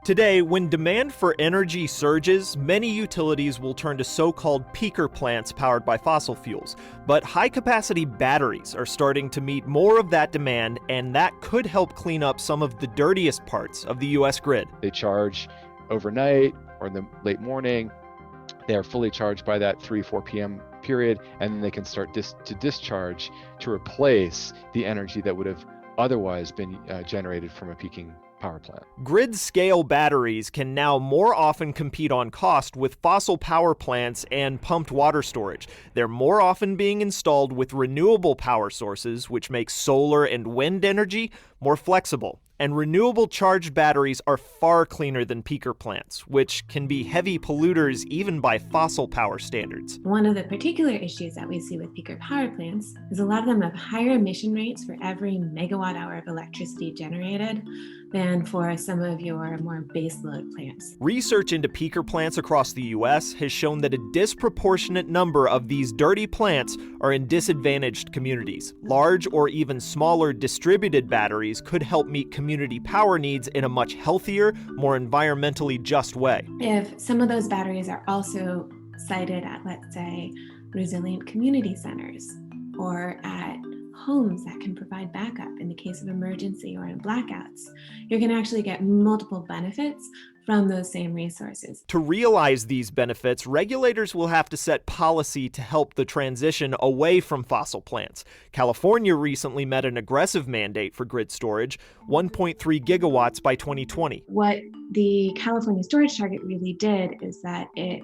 Today, when demand for energy surges, many utilities will turn to so-called peaker plants powered by fossil fuels. But high-capacity batteries are starting to meet more of that demand, and that could help clean up some of the dirtiest parts of the U.S. grid. They charge overnight or in the late morning. They are fully charged by that 3-4 p.m. period, and then they can start to discharge to replace the energy that would have otherwise been generated from a peaking power plant. Grid-scale batteries can now more often compete on cost with fossil power plants and pumped water storage. They're more often being installed with renewable power sources, which makes solar and wind energy more flexible. And renewable charged batteries are far cleaner than peaker plants, which can be heavy polluters even by fossil power standards. One of the particular issues that we see with peaker power plants is a lot of them have higher emission rates for every megawatt hour of electricity generated than for some of your more baseload plants. Research into peaker plants across the U.S. has shown that a disproportionate number of these dirty plants are in disadvantaged communities. Large or even smaller distributed batteries could help meet community power needs in a much healthier, more environmentally just way. If some of those batteries are also sited at, let's say, resilient community centers or at homes that can provide backup in the case of emergency or in blackouts, you're going to actually get multiple benefits from those same resources. To realize these benefits, regulators will have to set policy to help the transition away from fossil plants. California recently met an aggressive mandate for grid storage, 1.3 gigawatts by 2020. What the California storage target really did is that it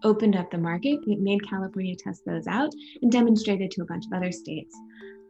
opened up the market. It made California test those out and demonstrated to a bunch of other states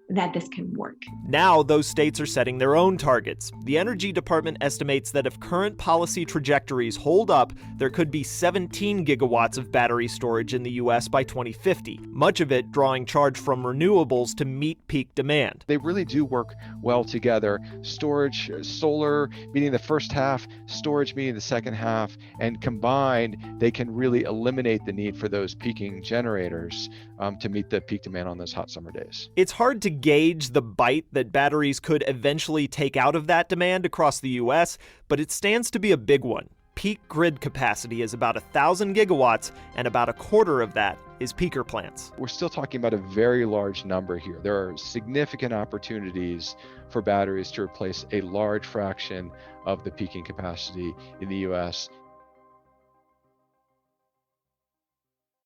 that this can work. Now those states are setting their own targets. The Energy Department estimates that if current policy trajectories hold up, there could be 17 gigawatts of battery storage in the U.S. by 2050, much of it drawing charge from renewables to meet peak demand. They really do work well together. Storage, solar meeting the first half, storage meeting the second half, and combined, they can really eliminate the need for those peaking generators to meet the peak demand on those hot summer days. It's hard to gauge the bite that batteries could eventually take out of that demand across the U.S., but it stands to be a big one. Peak grid capacity is about 1,000 gigawatts, and about a quarter of that is peaker plants. We're still talking about a very large number here. There are significant opportunities for batteries to replace a large fraction of the peaking capacity in the U.S.